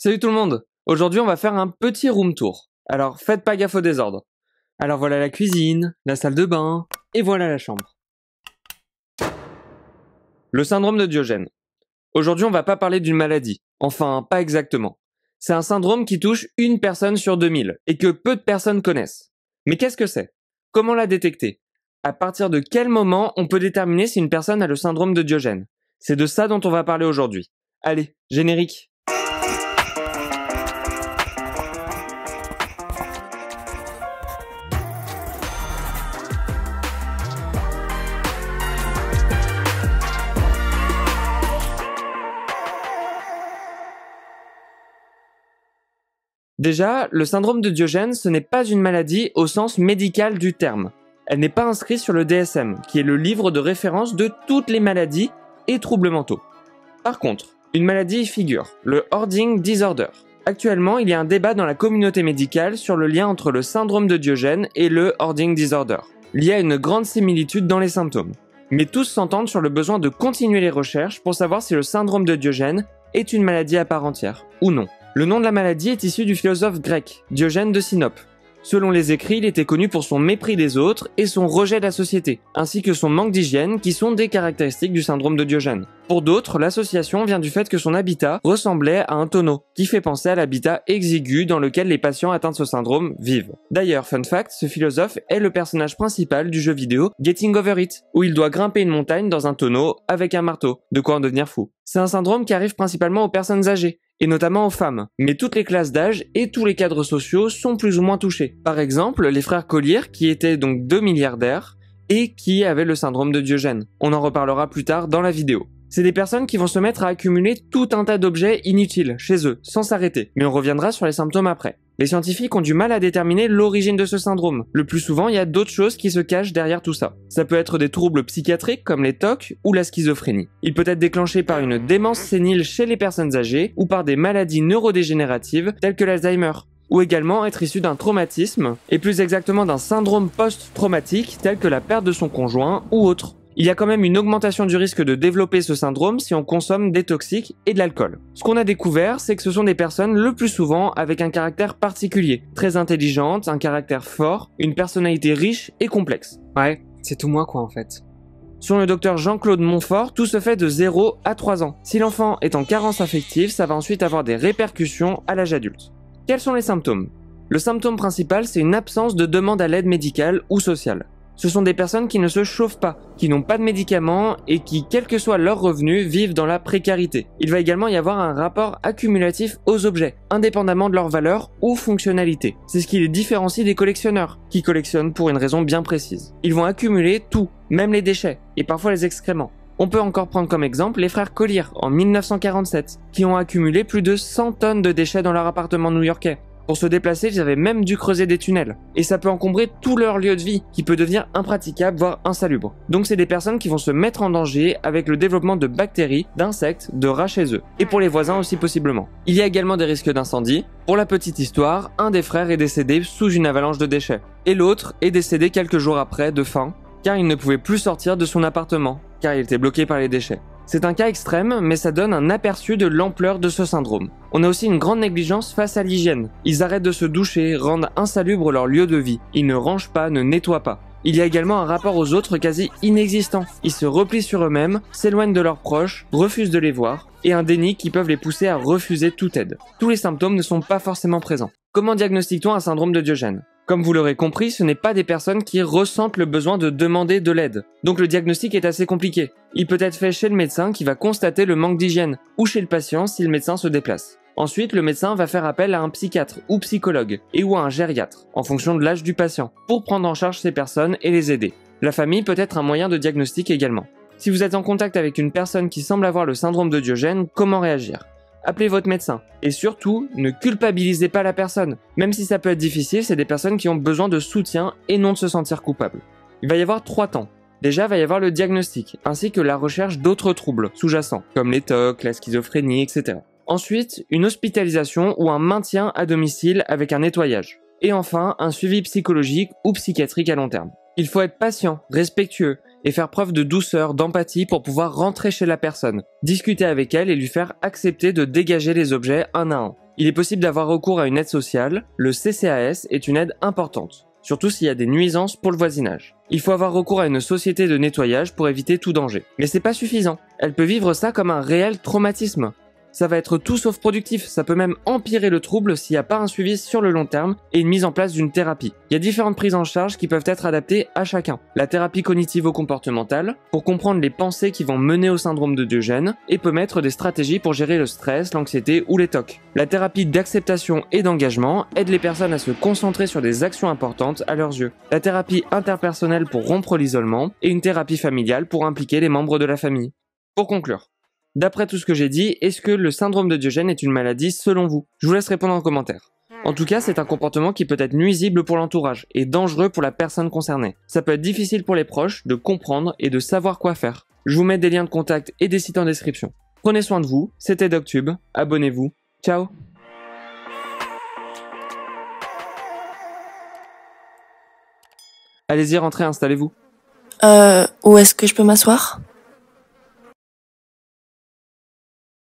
Salut tout le monde. Aujourd'hui, on va faire un petit room tour. Alors, faites pas gaffe au désordre. Alors voilà la cuisine, la salle de bain, et voilà la chambre. Le syndrome de Diogène. Aujourd'hui, on va pas parler d'une maladie. Enfin, pas exactement. C'est un syndrome qui touche une personne sur 2000 et que peu de personnes connaissent. Mais qu'est-ce que c'est? Comment la détecter? À partir de quel moment on peut déterminer si une personne a le syndrome de Diogène? C'est de ça dont on va parler aujourd'hui. Allez, générique. Déjà, le syndrome de Diogène, ce n'est pas une maladie au sens médical du terme. Elle n'est pas inscrite sur le DSM, qui est le livre de référence de toutes les maladies et troubles mentaux. Par contre, une maladie y figure, le hoarding disorder. Actuellement, il y a un débat dans la communauté médicale sur le lien entre le syndrome de Diogène et le hoarding disorder. Il y a une grande similitude dans les symptômes. Mais tous s'entendent sur le besoin de continuer les recherches pour savoir si le syndrome de Diogène est une maladie à part entière, ou non. Le nom de la maladie est issu du philosophe grec, Diogène de Sinope. Selon les écrits, il était connu pour son mépris des autres et son rejet de la société, ainsi que son manque d'hygiène qui sont des caractéristiques du syndrome de Diogène. Pour d'autres, l'association vient du fait que son habitat ressemblait à un tonneau, qui fait penser à l'habitat exigu dans lequel les patients atteints de ce syndrome vivent. D'ailleurs, fun fact, ce philosophe est le personnage principal du jeu vidéo Getting Over It, où il doit grimper une montagne dans un tonneau avec un marteau, de quoi en devenir fou. C'est un syndrome qui arrive principalement aux personnes âgées, et notamment aux femmes. Mais toutes les classes d'âge et tous les cadres sociaux sont plus ou moins touchés. Par exemple, les frères Collier, qui étaient donc 2 milliardaires, et qui avaient le syndrome de Diogène. On en reparlera plus tard dans la vidéo. C'est des personnes qui vont se mettre à accumuler tout un tas d'objets inutiles chez eux, sans s'arrêter. Mais on reviendra sur les symptômes après. Les scientifiques ont du mal à déterminer l'origine de ce syndrome. Le plus souvent, il y a d'autres choses qui se cachent derrière tout ça. Ça peut être des troubles psychiatriques comme les TOC ou la schizophrénie. Il peut être déclenché par une démence sénile chez les personnes âgées ou par des maladies neurodégénératives telles que l'Alzheimer. Ou également être issu d'un traumatisme, et plus exactement d'un syndrome post-traumatique tel que la perte de son conjoint ou autre. Il y a quand même une augmentation du risque de développer ce syndrome si on consomme des toxiques et de l'alcool. Ce qu'on a découvert, c'est que ce sont des personnes le plus souvent avec un caractère particulier, très intelligente, un caractère fort, une personnalité riche et complexe. Ouais, c'est tout moi quoi en fait. Selon le docteur Jean-Claude Montfort, tout se fait de 0 à 3 ans. Si l'enfant est en carence affective, ça va ensuite avoir des répercussions à l'âge adulte. Quels sont les symptômes? Le symptôme principal, c'est une absence de demande à l'aide médicale ou sociale. Ce sont des personnes qui ne se chauffent pas, qui n'ont pas de médicaments et qui, quel que soit leur revenu, vivent dans la précarité. Il va également y avoir un rapport accumulatif aux objets, indépendamment de leur valeur ou fonctionnalité. C'est ce qui les différencie des collectionneurs, qui collectionnent pour une raison bien précise. Ils vont accumuler tout, même les déchets, et parfois les excréments. On peut encore prendre comme exemple les frères Collier en 1947, qui ont accumulé plus de 100 tonnes de déchets dans leur appartement new-yorkais. Pour se déplacer, ils avaient même dû creuser des tunnels. Et ça peut encombrer tout leur lieu de vie, qui peut devenir impraticable, voire insalubre. Donc c'est des personnes qui vont se mettre en danger avec le développement de bactéries, d'insectes, de rats chez eux. Et pour les voisins aussi possiblement. Il y a également des risques d'incendie. Pour la petite histoire, un des frères est décédé sous une avalanche de déchets. Et l'autre est décédé quelques jours après, de faim, car il ne pouvait plus sortir de son appartement, car il était bloqué par les déchets. C'est un cas extrême, mais ça donne un aperçu de l'ampleur de ce syndrome. On a aussi une grande négligence face à l'hygiène. Ils arrêtent de se doucher, rendent insalubre leur lieu de vie. Ils ne rangent pas, ne nettoient pas. Il y a également un rapport aux autres quasi inexistant. Ils se replient sur eux-mêmes, s'éloignent de leurs proches, refusent de les voir, et un déni qui peuvent les pousser à refuser toute aide. Tous les symptômes ne sont pas forcément présents. Comment diagnostique-t-on un syndrome de Diogène? Comme vous l'aurez compris, ce n'est pas des personnes qui ressentent le besoin de demander de l'aide. Donc le diagnostic est assez compliqué. Il peut être fait chez le médecin qui va constater le manque d'hygiène, ou chez le patient si le médecin se déplace. Ensuite, le médecin va faire appel à un psychiatre ou psychologue, et ou à un gériatre, en fonction de l'âge du patient, pour prendre en charge ces personnes et les aider. La famille peut être un moyen de diagnostic également. Si vous êtes en contact avec une personne qui semble avoir le syndrome de Diogène, comment réagir? Appelez votre médecin. Et surtout, ne culpabilisez pas la personne. Même si ça peut être difficile, c'est des personnes qui ont besoin de soutien et non de se sentir coupables. Il va y avoir 3 temps. Déjà, il va y avoir le diagnostic, ainsi que la recherche d'autres troubles sous-jacents, comme les TOC, la schizophrénie, etc. Ensuite, une hospitalisation ou un maintien à domicile avec un nettoyage. Et enfin, un suivi psychologique ou psychiatrique à long terme. Il faut être patient, respectueux, et faire preuve de douceur, d'empathie pour pouvoir rentrer chez la personne, discuter avec elle et lui faire accepter de dégager les objets un à un. Il est possible d'avoir recours à une aide sociale. Le CCAS est une aide importante, surtout s'il y a des nuisances pour le voisinage. Il faut avoir recours à une société de nettoyage pour éviter tout danger. Mais c'est pas suffisant. Elle peut vivre ça comme un réel traumatisme. Ça va être tout sauf productif, ça peut même empirer le trouble s'il n'y a pas un suivi sur le long terme et une mise en place d'une thérapie. Il y a différentes prises en charge qui peuvent être adaptées à chacun. La thérapie cognitivo-comportementale, pour comprendre les pensées qui vont mener au syndrome de Diogène, et peut mettre des stratégies pour gérer le stress, l'anxiété ou les TOC. La thérapie d'acceptation et d'engagement aide les personnes à se concentrer sur des actions importantes à leurs yeux. La thérapie interpersonnelle pour rompre l'isolement, et une thérapie familiale pour impliquer les membres de la famille. Pour conclure, d'après tout ce que j'ai dit, est-ce que le syndrome de Diogène est une maladie selon vous? Je vous laisse répondre en commentaire. En tout cas, c'est un comportement qui peut être nuisible pour l'entourage et dangereux pour la personne concernée. Ça peut être difficile pour les proches de comprendre et de savoir quoi faire. Je vous mets des liens de contact et des sites en description. Prenez soin de vous, c'était DocTube, abonnez-vous, ciao. Allez-y, rentrez, installez-vous. Où est-ce que je peux m'asseoir?